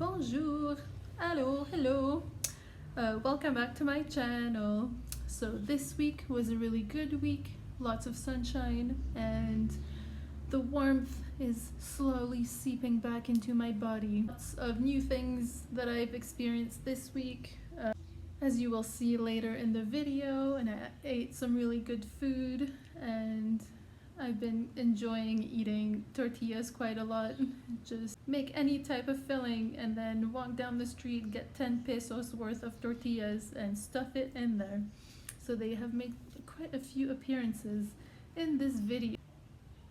Bonjour, hello. Welcome back to my channel. So this week was a really good week, lots of sunshine, and the warmth is slowly seeping back into my body. Lots of new things that I've experienced this week, as you will see later in the video, and I ate some really good food, and I've been enjoying eating tortillas quite a lot. Just make any type of filling and then walk down the street, get 10 pesos worth of tortillas and stuff it in there. So they have made quite a few appearances in this video.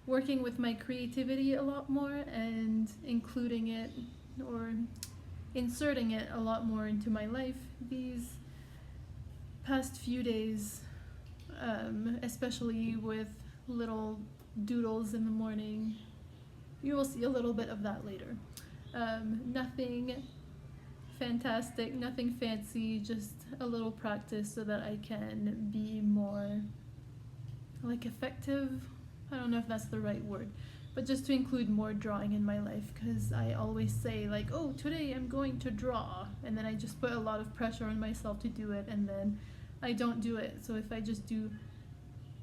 Working with my creativity a lot more and including it or inserting it a lot more into my life these past few days, especially with little doodles in the morning. You will see a little bit of that later. Nothing fantastic, nothing fancy, just a little practice so that I can be more effective. I don't know if that's the right word, but just to include more drawing in my life, because I always say oh, today I'm going to draw, and then I just put a lot of pressure on myself to do it, and then I don't do it. So if I just do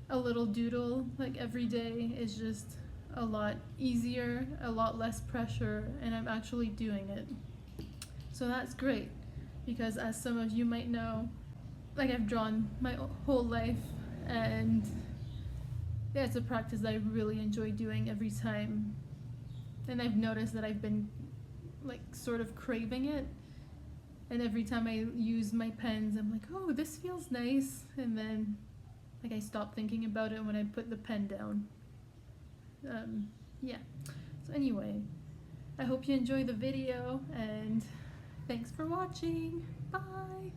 a little doodle every day, it's just a lot easier, a lot less pressure, and I'm actually doing it. So that's great, because as some of you might know, I've drawn my whole life, and yeah, it's a practice that I really enjoy doing every time, and I've noticed that I've been sort of craving it, and every time I use my pens I'm oh, this feels nice, and then I stop thinking about it when I put the pen down. Yeah, so anyway, I hope you enjoy the video, and thanks for watching. Bye!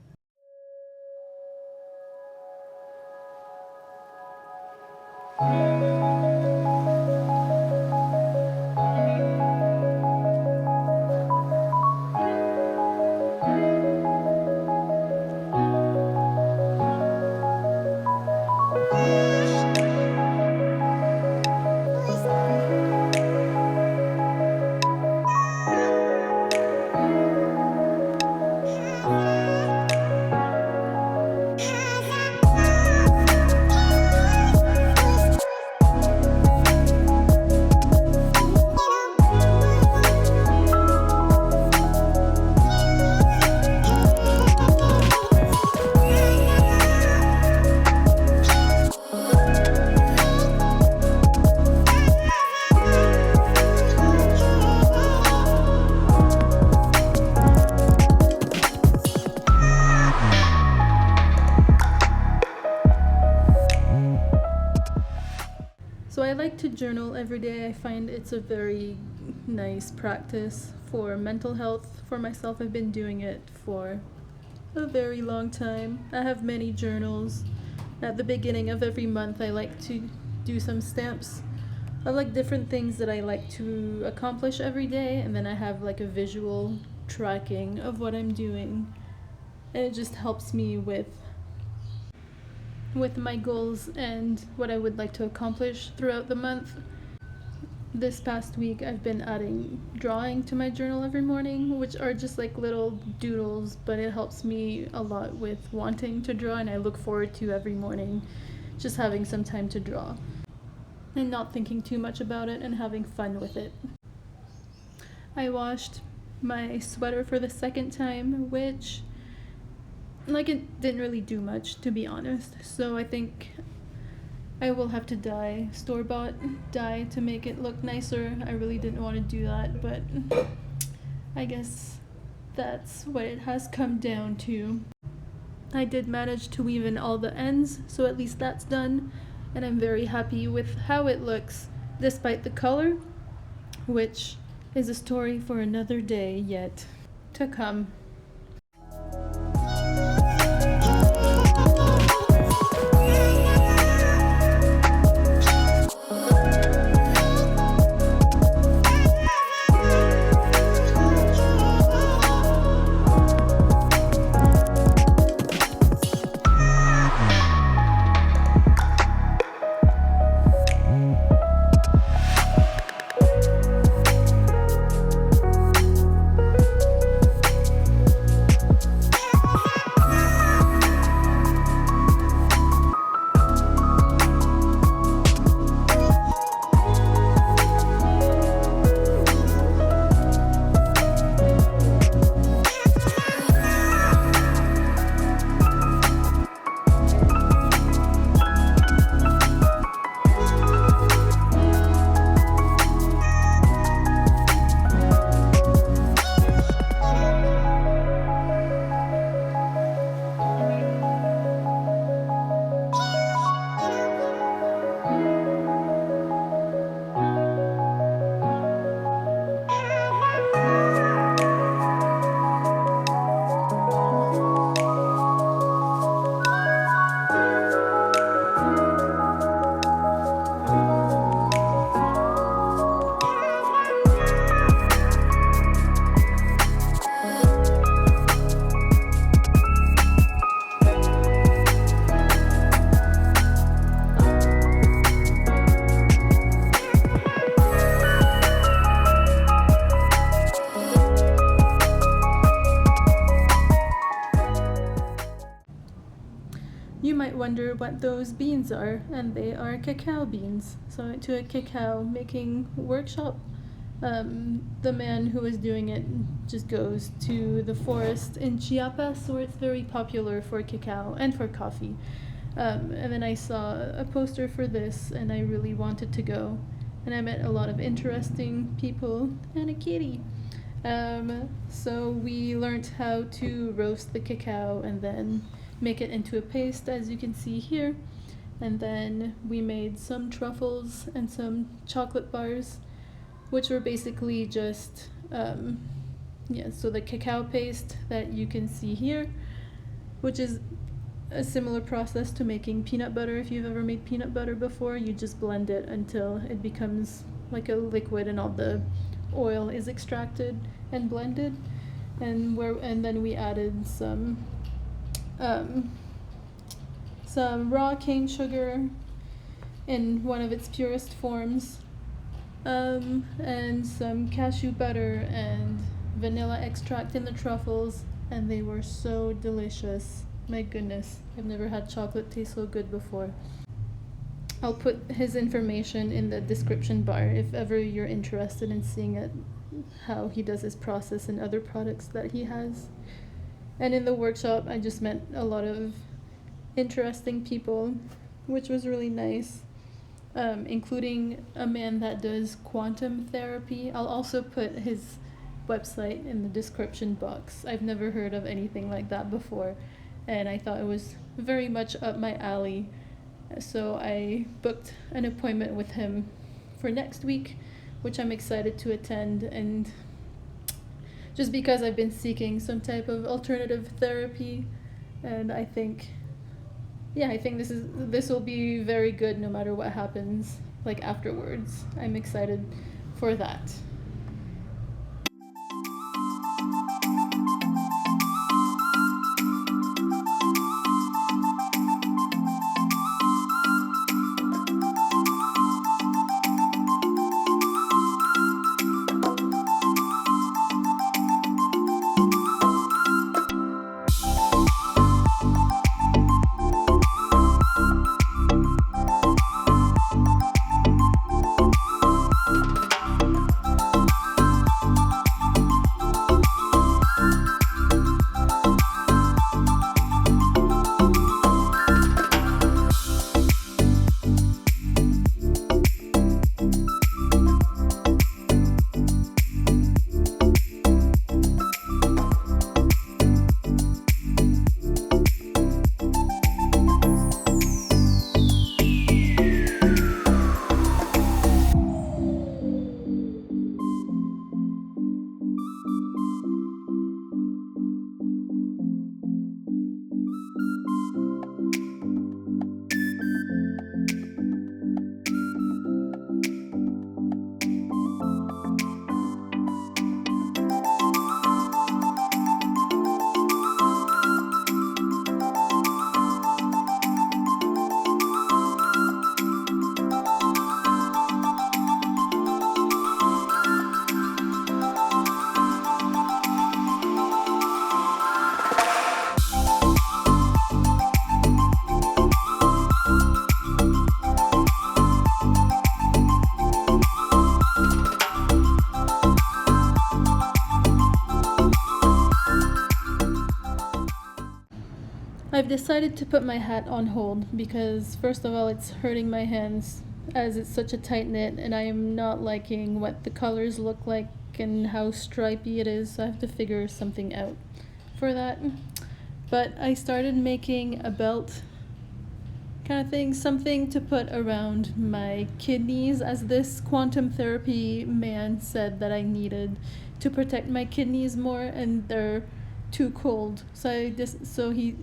So I like to journal every day. I find it's a very nice practice for mental health. For myself, I've been doing it for a very long time. I have many journals. At the beginning of every month, I like to do some stamps of different things that I like to accomplish every day, and then I have a visual tracking of what I'm doing, and it just helps me with my goals and what I would like to accomplish throughout the month. This past week I've been adding drawing to my journal every morning, which are just little doodles, but it helps me a lot with wanting to draw, and I look forward to every morning just having some time to draw and not thinking too much about it and having fun with it. I washed my sweater for the second time, which it didn't really do much, to be honest, so I think I will have to dye, store-bought dye, to make it look nicer. I really didn't want to do that, but I guess that's what it has come down to. I did manage to weave in all the ends, so at least that's done, and I'm very happy with how it looks despite the color, which is a story for another day yet to come. wonder what those beans are, and they are cacao beans. So I went to a cacao making workshop. The man who was doing it just goes to the forest in Chiapas, where it's very popular for cacao and for coffee. And then I saw a poster for this, and I really wanted to go. And I met a lot of interesting people and a kitty. So we learned how to roast the cacao and then make it into a paste, as you can see here. And then we made some truffles and some chocolate bars, which were basically just, so the cacao paste that you can see here, which is a similar process to making peanut butter. If you've ever made peanut butter before, you just blend it until it becomes like a liquid and all the oil is extracted and blended. And then we added some raw cane sugar in one of its purest forms, and some cashew butter and vanilla extract in the truffles, and they were so delicious. My goodness, I've never had chocolate taste so good before. I'll put his information in the description bar if ever you're interested in seeing it, how he does his process and other products that he has. And in the workshop, I just met a lot of interesting people, which was really nice, including a man that does quantum therapy. I'll also put his website in the description box. I've never heard of anything like that before, and I thought it was very much up my alley. So I booked an appointment with him for next week, which I'm excited to attend. And just because I've been seeking some type of alternative therapy, and I think this will be very good no matter what happens, like afterwards. I'm excited for that. I've decided to put my hat on hold because, first of all, it's hurting my hands as it's such a tight knit, and I am not liking what the colors look like and how stripy it is, so I have to figure something out for that. But I started making a belt kind of thing, something to put around my kidneys, as this quantum therapy man said that I needed to protect my kidneys more, and they're too cold. So he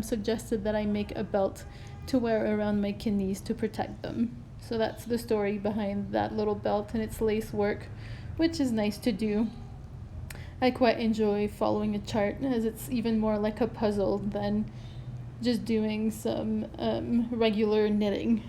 suggested that I make a belt to wear around my kidneys to protect them. So that's the story behind that little belt, and it's lace work, which is nice to do. I quite enjoy following a chart, as it's even more like a puzzle than just doing some regular knitting.